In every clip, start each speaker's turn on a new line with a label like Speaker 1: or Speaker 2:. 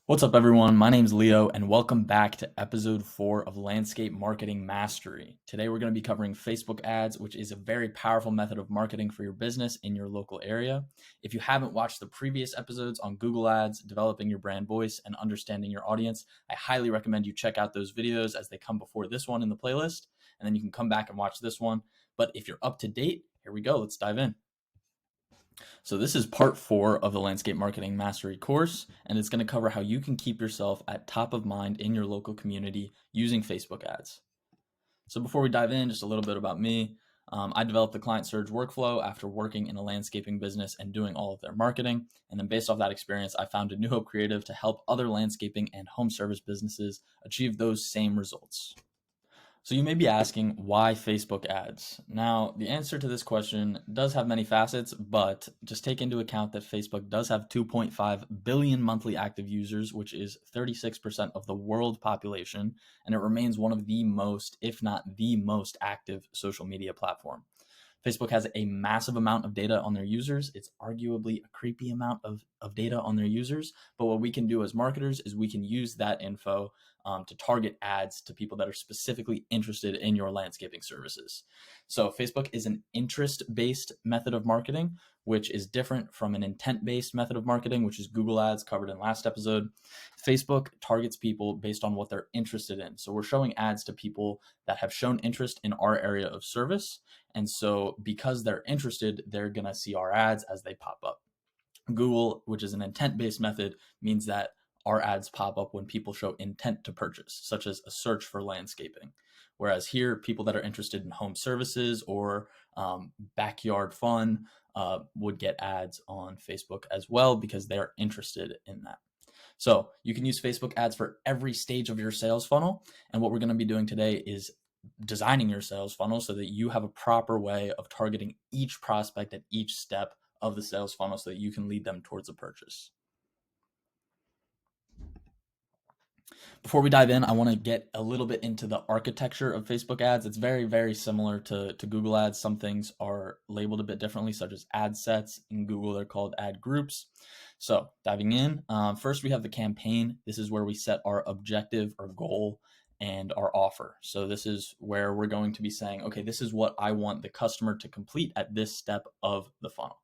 Speaker 1: What's up, everyone? My name is Leo, and welcome back to episode 4 of Landscape Marketing Mastery. Today, we're going to be covering Facebook ads, which is a very powerful method of marketing for your business in your local area. If you haven't watched the previous episodes on Google Ads, developing your brand voice, and understanding your audience, I highly recommend you check out those videos as they come before this one in the playlist, and then you can come back and watch this one. But if you're up to date, here we go. Let's dive in. So this is part 4 of the Landscape Marketing Mastery course, and it's going to cover how you can keep yourself at top of mind in your local community using Facebook ads. So before we dive in, just a little bit about me. I developed the Client Surge workflow after working in a landscaping business and doing all of their marketing. And then based off that experience, I founded New Hope Creative to help other landscaping and home service businesses achieve those same results. So you may be asking, why Facebook ads? Now, the answer to this question does have many facets, but just take into account that Facebook does have 2.5 billion monthly active users, which is 36% of the world population, and it remains one of the most, if not the most active social media platform. Facebook has a massive amount of data on their users. It's arguably a creepy amount of data on their users. But what we can do as marketers is we can use that info to target ads to people that are specifically interested in your landscaping services. So Facebook is an interest-based method of marketing, which is different from an intent-based method of marketing, which is Google Ads, covered in last episode. Facebook targets people based on what they're interested in. So we're showing ads to people that have shown interest in our area of service. And so because they're interested, they're going to see our ads as they pop up. Google, which is an intent-based method, means that our ads pop up when people show intent to purchase, such as a search for landscaping. Whereas here, people that are interested in home services or backyard fun would get ads on Facebook as well because they're interested in that. So you can use Facebook ads for every stage of your sales funnel. And what we're going to be doing today is designing your sales funnel so that you have a proper way of targeting each prospect at each step of the sales funnel so that you can lead them towards a purchase. Before we dive in, I want to get a little bit into the architecture of Facebook ads. It's very, very similar to Google ads. Some things are labeled a bit differently, such as ad sets. In Google, they're called ad groups. So diving in, first we have the campaign. This is where we set our objective or goal and our offer. So this is where we're going to be saying, okay, this is what I want the customer to complete at this step of the funnel.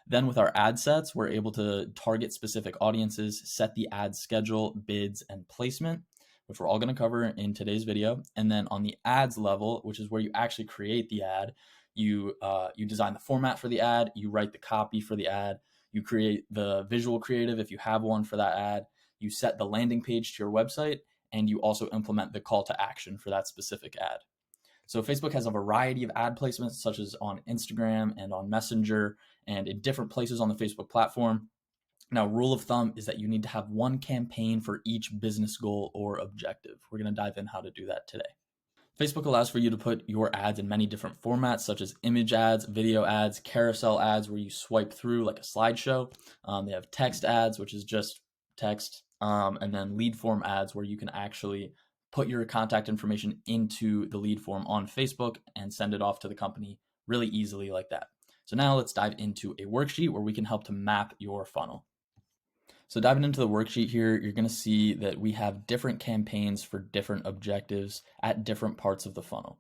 Speaker 1: Then with our ad sets, we're able to target specific audiences, set the ad schedule, bids, and placement, which we're all going to cover in today's video. And then on the ads level, which is where you actually create the ad, you design the format for the ad, you write the copy for the ad, you create the visual creative if you have one for that ad, you set the landing page to your website, and you also implement the call to action for that specific ad. So Facebook has a variety of ad placements, such as on Instagram and on Messenger and in different places on the Facebook platform. Now, rule of thumb is that you need to have one campaign for each business goal or objective. We're going to dive in how to do that today. Facebook allows for you to put your ads in many different formats, such as image ads, video ads, carousel ads, where you swipe through like a slideshow. They have text ads, which is just text, and then lead form ads, where you can actually put your contact information into the lead form on Facebook and send it off to the company really easily like that. So now let's dive into a worksheet where we can help to map your funnel. So diving into the worksheet here, you're going to see that we have different campaigns for different objectives at different parts of the funnel.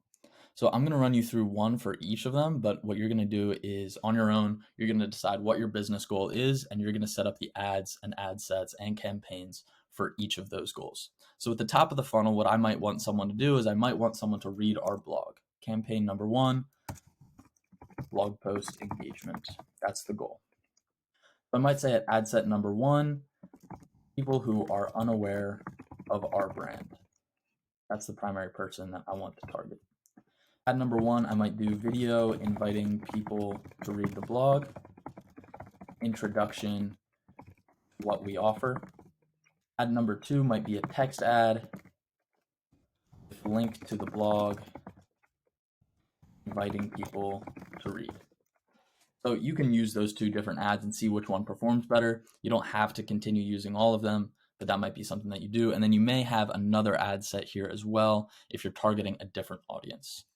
Speaker 1: So I'm going to run you through one for each of them, but what you're going to do is on your own, you're going to decide what your business goal is, and you're going to set up the ads and ad sets and campaigns for each of those goals. So at the top of the funnel, what I might want someone to do is I might want someone to read our blog. Campaign number 1, blog post engagement. That's the goal. I might say at ad set number 1, people who are unaware of our brand. That's the primary person that I want to target. Ad number 1, I might do video inviting people to read the blog, introduction, what we offer. Ad number 2 might be a text ad with link to the blog, inviting people to read. So you can use those 2 different ads and see which one performs better. You don't have to continue using all of them, but that might be something that you do. And then you may have another ad set here as well if you're targeting a different audience.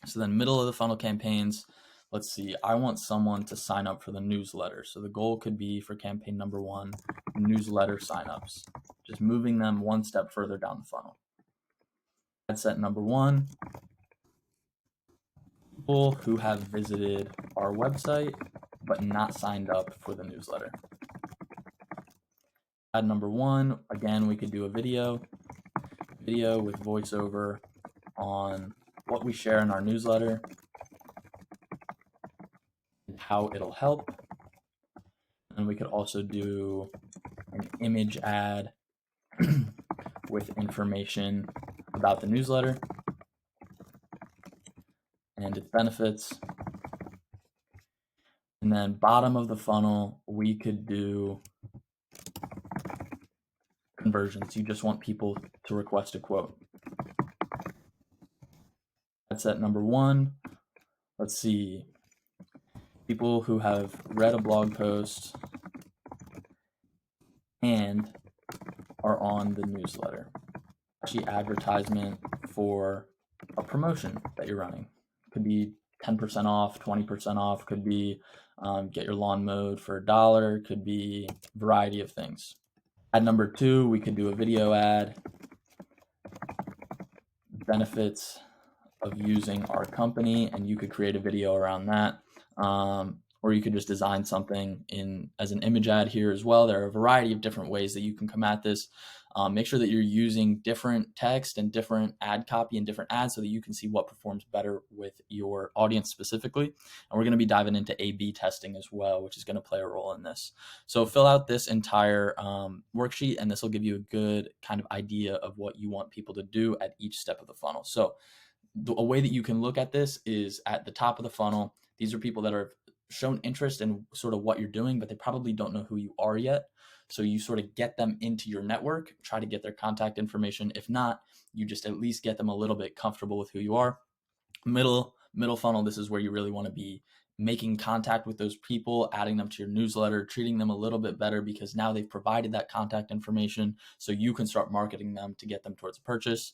Speaker 1: So then middle of the funnel campaigns, let's see, I want someone to sign up for the newsletter. So the goal could be for campaign number 1, newsletter signups, just moving them one step further down the funnel. Ad set number 1, people who have visited our website but not signed up for the newsletter. Ad number 1, again, we could do a video with voiceover on what we share in our newsletter and how it'll help. And we could also do an image ad with information about the newsletter and its benefits. And then bottom of the funnel, we could do conversions. You just want people to request a quote. That's at number 1. Let's see. People who have read a blog post and are on the newsletter. Actually, advertisement for a promotion that you're running. Could be 10% off, 20% off, could be get your lawn mowed for $1, could be a variety of things. Ad number 2, we could do a video ad, benefits of using our company, and you could create a video around that. Or you could just design something as an image ad here as well. There are a variety of different ways that you can come at this. Make sure that you're using different text and different ad copy and different ads so that you can see what performs better with your audience specifically. And we're going to be diving into A/B testing as well, which is going to play a role in this. So fill out this entire worksheet, and this will give you a good kind of idea of what you want people to do at each step of the funnel. So a way that you can look at this is at the top of the funnel. These are people that are shown interest in sort of what you're doing, but they probably don't know who you are yet. So you sort of get them into your network, try to get their contact information. If not, you just at least get them a little bit comfortable with who you are. Middle funnel, this is where you really want to be making contact with those people, adding them to your newsletter, treating them a little bit better because now they've provided that contact information so you can start marketing them to get them towards a purchase.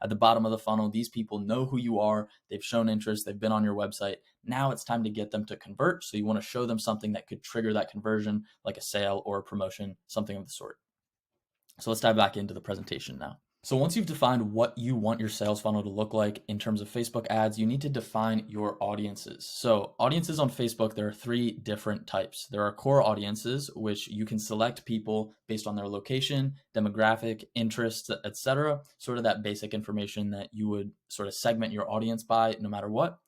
Speaker 1: At the bottom of the funnel, these people know who you are, they've shown interest, they've been on your website. Now it's time to get them to convert. So you want to show them something that could trigger that conversion, like a sale or a promotion, something of the sort. So let's dive back into the presentation now. So once you've defined what you want your sales funnel to look like in terms of Facebook ads, you need to define your audiences. So audiences on Facebook, there are 3 different types. There are core audiences, which you can select people based on their location, demographic, interests, etc. Sort of that basic information that you would sort of segment your audience by no matter what.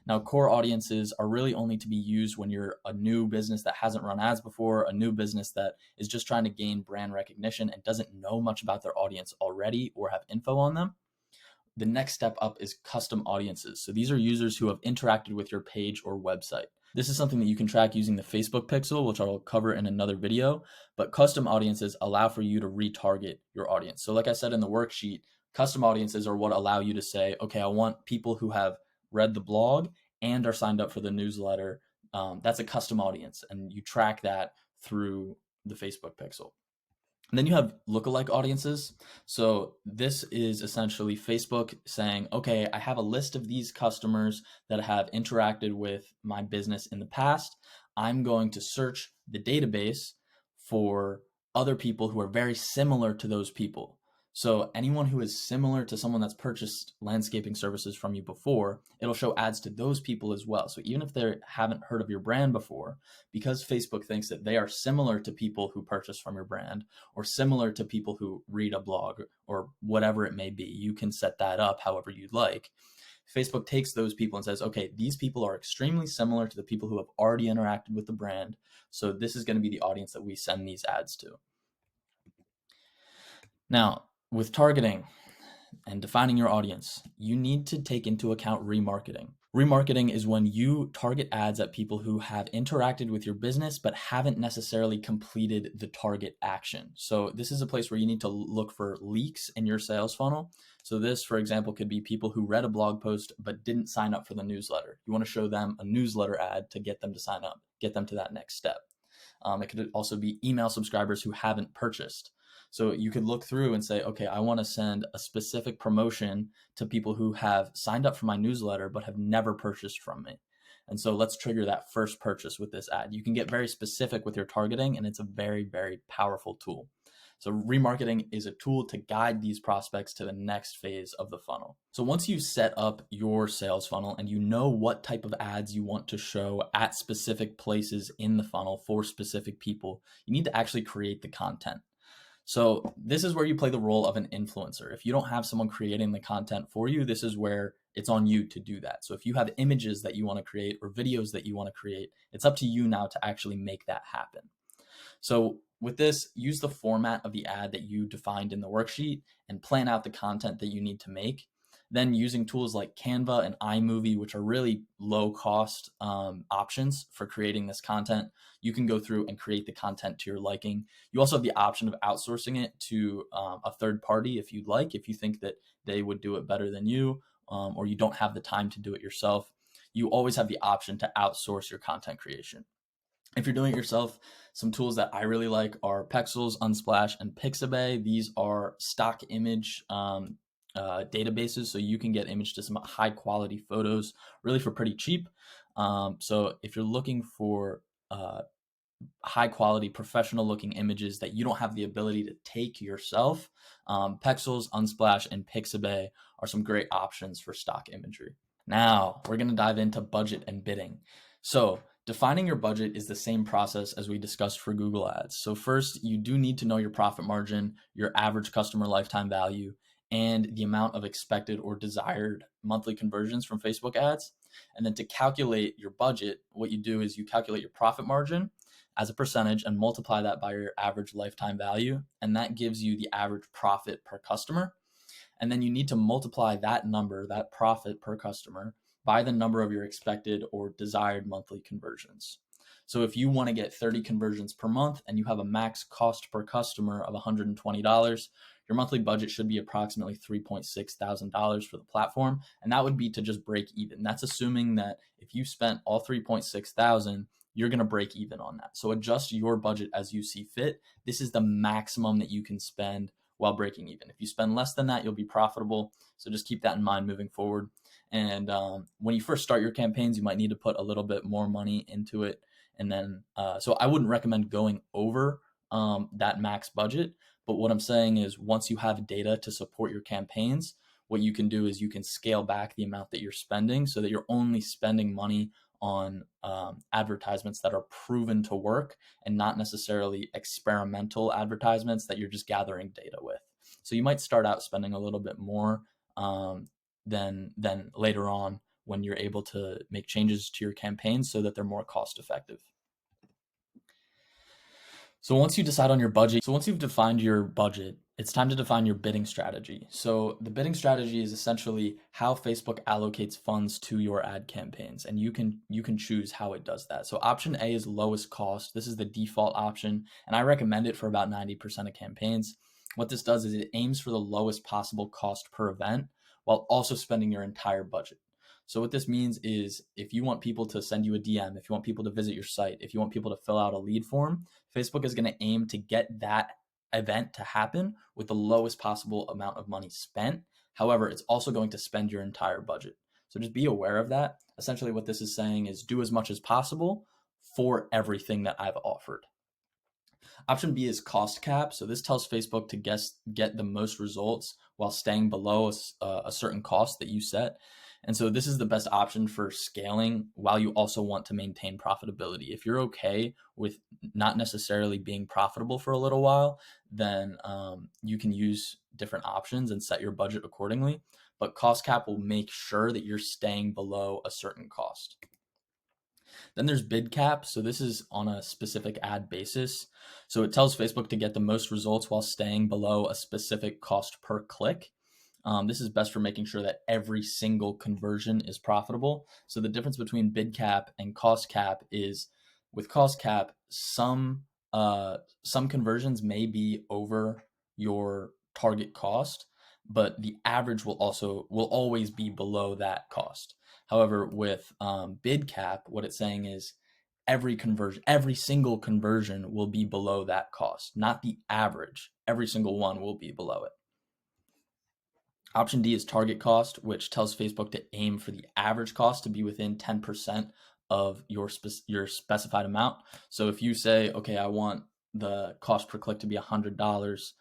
Speaker 1: Now, core audiences are really only to be used when you're a new business that hasn't run ads before, a new business that is just trying to gain brand recognition and doesn't know much about their audience already or have info on them. The next step up is custom audiences. So these are users who have interacted with your page or website. This is something that you can track using the Facebook pixel, which I'll cover in another video, but custom audiences allow for you to retarget your audience. So like I said in the worksheet, custom audiences are what allow you to say, okay, I want people who have read the blog and are signed up for the newsletter. That's a custom audience, and you track that through the Facebook pixel. And then you have lookalike audiences. So this is essentially Facebook saying, okay, I have a list of these customers that have interacted with my business in the past. I'm going to search the database for other people who are very similar to those people. So anyone who is similar to someone that's purchased landscaping services from you before, it'll show ads to those people as well. So even if they haven't heard of your brand before, because Facebook thinks that they are similar to people who purchase from your brand or similar to people who read a blog or whatever it may be, you can set that up however you'd like. Facebook takes those people and says, okay, these people are extremely similar to the people who have already interacted with the brand. So this is going to be the audience that we send these ads to. Now, with targeting and defining your audience, you need to take into account remarketing. Remarketing is when you target ads at people who have interacted with your business but haven't necessarily completed the target action. So this is a place where you need to look for leaks in your sales funnel. So this, for example, could be people who read a blog post but didn't sign up for the newsletter. You want to show them a newsletter ad to get them to sign up, get them to that next step. It could also be email subscribers who haven't purchased. So you could look through and say, okay, I want to send a specific promotion to people who have signed up for my newsletter but have never purchased from me. And so let's trigger that first purchase with this ad. You can get very specific with your targeting, and it's a very, very powerful tool. So remarketing is a tool to guide these prospects to the next phase of the funnel. So once you set up your sales funnel and you know what type of ads you want to show at specific places in the funnel for specific people, you need to actually create the content. So this is where you play the role of an influencer. If you don't have someone creating the content for you, this is where it's on you to do that. So if you have images that you want to create or videos that you want to create, it's up to you now to actually make that happen. So with this, use the format of the ad that you defined in the worksheet and plan out the content that you need to make. Then using tools like Canva and iMovie, which are really low cost options for creating this content, you can go through and create the content to your liking. You also have the option of outsourcing it to a third party if you'd like, if you think that they would do it better than you, or you don't have the time to do it yourself. You always have the option to outsource your content creation. If you're doing it yourself, some tools that I really like are Pexels, Unsplash, and Pixabay. These are stock image databases, so you can get image to some high quality photos really for pretty cheap. So if you're looking for high quality professional looking images that you don't have the ability to take yourself, Pexels, Unsplash, and Pixabay are some great options for stock imagery. Now we're going to dive into budget and bidding. So defining your budget is the same process as we discussed for Google Ads. So first, you do need to know your profit margin, your average customer lifetime value, and the amount of expected or desired monthly conversions from Facebook ads. And then to calculate your budget, what you do is you calculate your profit margin as a percentage and multiply that by your average lifetime value. And that gives you the average profit per customer. And then you need to multiply that number, that profit per customer, by the number of your expected or desired monthly conversions. So if you want to get 30 conversions per month and you have a max cost per customer of $120, your monthly budget should be approximately $3.6 thousand for the platform. And that would be to just break even. That's assuming that if you spent all 3.6 thousand, you're going to break even on that. So adjust your budget as you see fit. This is the maximum that you can spend while breaking even. If you spend less than that, you'll be profitable. So just keep that in mind moving forward. And when you first start your campaigns, you might need to put a little bit more money into it. And then, so I wouldn't recommend going over that max budget. But what I'm saying is once you have data to support your campaigns, what you can do is you can scale back the amount that you're spending so that you're only spending money on advertisements that are proven to work and not necessarily experimental advertisements that you're just gathering data with. So you might start out spending a little bit more than later on when you're able to make changes to your campaigns so that they're more cost effective. So once you decide on your budget, so once you've defined your budget, it's time to define your bidding strategy. So the bidding strategy is essentially how Facebook allocates funds to your ad campaigns, and you can choose how it does that. So option A is lowest cost. This is the default option, and I recommend it for about 90% of campaigns. What this does is it aims for the lowest possible cost per event while also spending your entire budget. So what this means is if you want people to send you a DM, if you want people to visit your site, if you want people to fill out a lead form, Facebook is going to aim to get that event to happen with the lowest possible amount of money spent. However, it's also going to spend your entire budget. So just be aware of that. Essentially what this is saying is do as much as possible for everything that I've offered. Option B is cost cap. So this tells Facebook to get the most results while staying below a certain cost that you set. And so this is the best option for scaling while you also want to maintain profitability. If you're okay with not necessarily being profitable for a little while, then you can use different options and set your budget accordingly. But cost cap will make sure that you're staying below a certain cost. Then there's bid cap. So this is on a specific ad basis. So it tells Facebook to get the most results while staying below a specific cost per click. This is best for making sure that every single conversion is profitable. So the difference between bid cap and cost cap is with cost cap, some conversions may be over your target cost, but the average will always be below that cost. However, with bid cap, what it's saying is every single conversion will be below that cost, not the average. Every single one will be below it. Option D is target cost, which tells Facebook to aim for the average cost to be within 10% of your specified amount. So if you say, okay, I want the cost per click to be $100,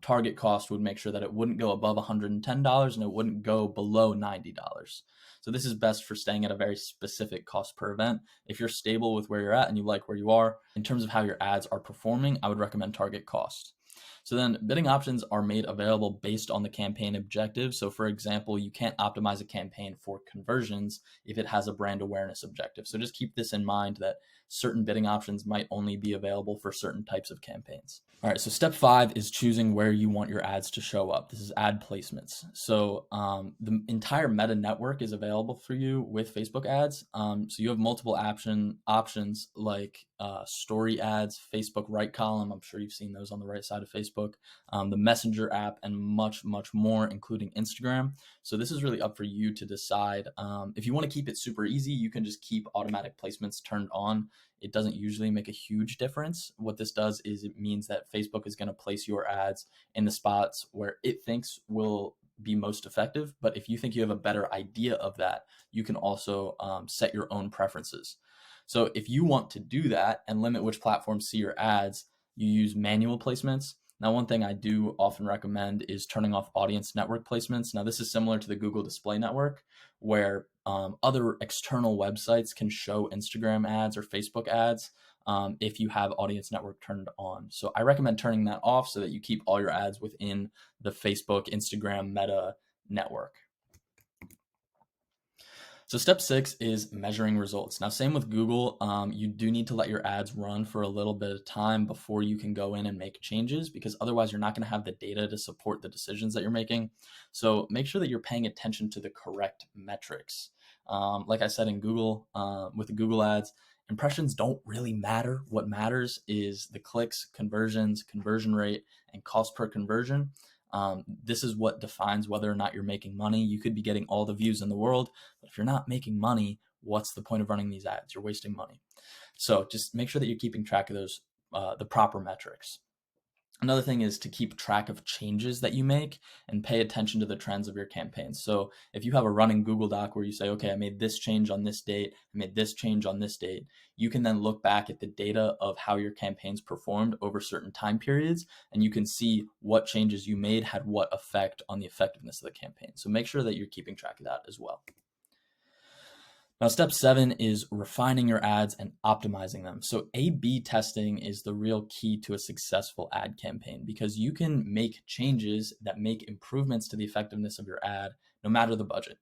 Speaker 1: target cost would make sure that it wouldn't go above $110 and it wouldn't go below $90. So this is best for staying at a very specific cost per event. If you're stable with where you're at and you like where you are, in terms of how your ads are performing, I would recommend target cost. So then bidding options are made available based on the campaign objective. So for example, you can't optimize a campaign for conversions if it has a brand awareness objective. So just keep this in mind that certain bidding options might only be available for certain types of campaigns. All right, so step 5 is choosing where you want your ads to show up. This is ad placements. So the entire Meta network is available for you with Facebook ads. So you have multiple options like story ads, Facebook right column. I'm sure you've seen those on the right side of Facebook, the Messenger app, and much, much more, including Instagram. So this is really up for you to decide. If you want to keep it super easy, you can just keep automatic placements turned on. It doesn't usually make a huge difference. What this does is it means that Facebook is going to place your ads in the spots where it thinks will be most effective. But if you think you have a better idea of that, you can also set your own preferences. So if you want to do that and limit which platforms see your ads, you use manual placements. Now, one thing I do often recommend is turning off audience network placements. Now, this is similar to the Google Display Network, where other external websites can show Instagram ads or Facebook ads if you have audience network turned on. So I recommend turning that off so that you keep all your ads within the Facebook, Instagram, Meta network. So step 6 is measuring results. Now, same with Google, you do need to let your ads run for a little bit of time before you can go in and make changes, because otherwise you're not going to have the data to support the decisions that you're making. So make sure that you're paying attention to the correct metrics. Like I said in Google, with the Google ads, impressions don't really matter. What matters is the clicks, conversions, conversion rate, and cost per conversion. This is what defines whether or not you're making money. You could be getting all the views in the world, but if you're not making money, what's the point of running these ads? You're wasting money. So just make sure that you're keeping track of those, the proper metrics. Another thing is to keep track of changes that you make and pay attention to the trends of your campaigns. So if you have a running Google Doc where you say, okay, I made this change on this date, I made this change on this date, you can then look back at the data of how your campaigns performed over certain time periods, and you can see what changes you made had what effect on the effectiveness of the campaign. So make sure that you're keeping track of that as well. Now, step 7 is refining your ads and optimizing them. So A/B testing is the real key to a successful ad campaign, because you can make changes that make improvements to the effectiveness of your ad, no matter the budget.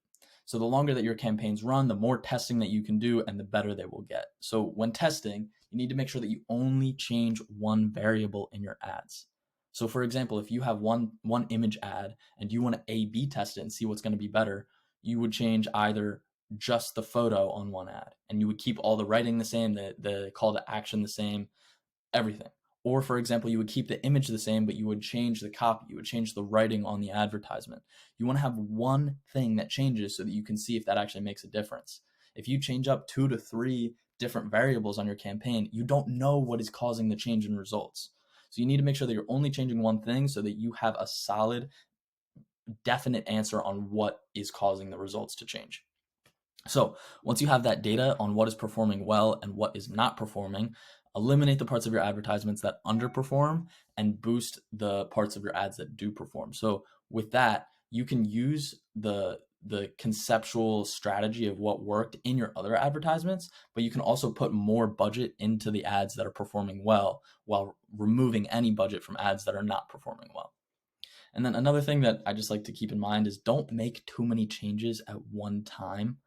Speaker 1: So the longer that your campaigns run, the more testing that you can do and the better they will get. So when testing, you need to make sure that you only change one variable in your ads. So for example, if you have one image ad and you want to A/B test it and see what's going to be better, you would change either just the photo on one ad and you would keep all the writing the same, the call to action the same, everything. Or for example, you would keep the image the same, but you would change the copy, you would change the writing on the advertisement. You want to have one thing that changes so that you can see if that actually makes a difference. If you change up 2 to 3 different variables on your campaign, you don't know what is causing the change in results. So you need to make sure that you're only changing one thing so that you have a solid, definite answer on what is causing the results to change. So once you have that data on what is performing well and what is not performing, eliminate the parts of your advertisements that underperform and boost the parts of your ads that do perform. So with that, you can use the conceptual strategy of what worked in your other advertisements, but you can also put more budget into the ads that are performing well while removing any budget from ads that are not performing well. And then another thing that I just like to keep in mind is don't make too many changes at one time.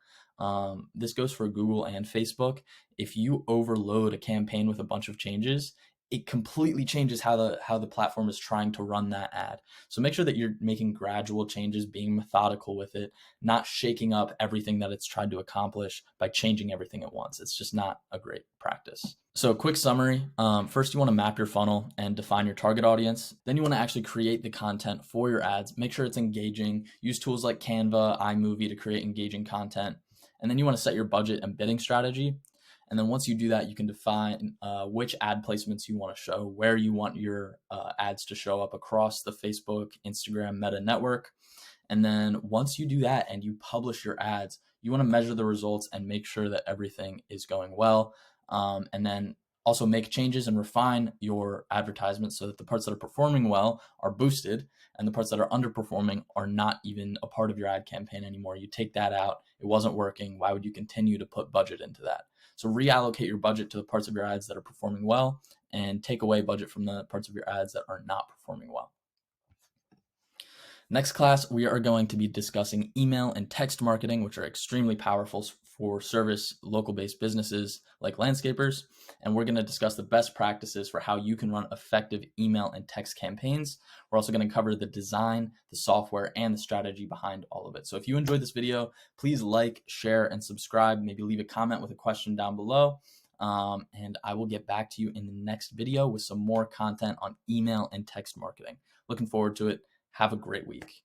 Speaker 1: This goes for Google and Facebook. If you overload a campaign with a bunch of changes, it completely changes how the platform is trying to run that ad. So make sure that you're making gradual changes, being methodical with it, not shaking up everything that it's tried to accomplish by changing everything at once. It's just not a great practice. So quick summary. First, you want to map your funnel and define your target audience. Then you want to actually create the content for your ads. Make sure it's engaging. Use tools like Canva, iMovie to create engaging content. And then you want to set your budget and bidding strategy. And then once you do that, you can define which ad placements you want to show, where you want your ads to show up across the Facebook, Instagram, Meta network. And then once you do that and you publish your ads, You want to measure the results and make sure that everything is going well. And then also make changes and refine your advertisements so that the parts that are performing well are boosted and the parts that are underperforming are not even a part of your ad campaign anymore. You take that out. It wasn't working. Why would you continue to put budget into that? So reallocate your budget to the parts of your ads that are performing well and take away budget from the parts of your ads that are not performing well. Next class, we are going to be discussing email and text marketing, which are extremely powerful for service local-based businesses like landscapers. And we're going to discuss the best practices for how you can run effective email and text campaigns. We're also going to cover the design, the software, and the strategy behind all of it. So if you enjoyed this video, please like, share, and subscribe. Maybe leave a comment with a question down below. And I will get back to you in the next video with some more content on email and text marketing. Looking forward to it. Have a great week.